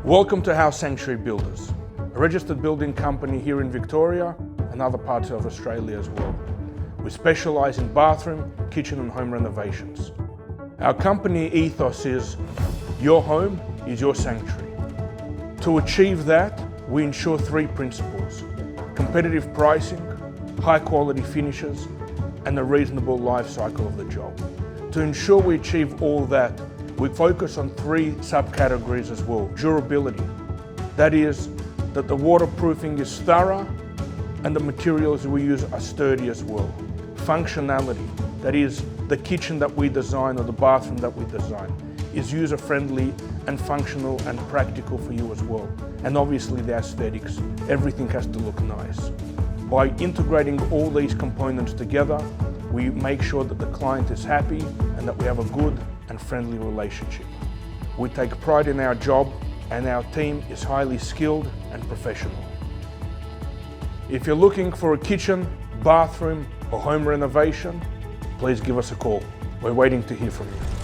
Welcome to House Sanctuary Builders, a registered building company here in Victoria and other parts of Australia as well. We specialise in bathroom, kitchen and home renovations. Our company ethos is, your home is your sanctuary. To achieve that, we ensure three principles: competitive pricing, high quality finishes, and a reasonable life cycle of the job. To ensure we achieve all that, we focus on three subcategories as well. Durability, that is, that the waterproofing is thorough and the materials we use are sturdy as well. Functionality, that is, the kitchen that we design or the bathroom that we design is user-friendly and functional and practical for you as well. And obviously the aesthetics, everything has to look nice. By integrating all these components together, we make sure that the client is happy and that we have a good and friendly relationship. We take pride in our job and our team is highly skilled and professional. If you're looking for a kitchen, bathroom or home renovation, please give us a call. We're waiting to hear from you.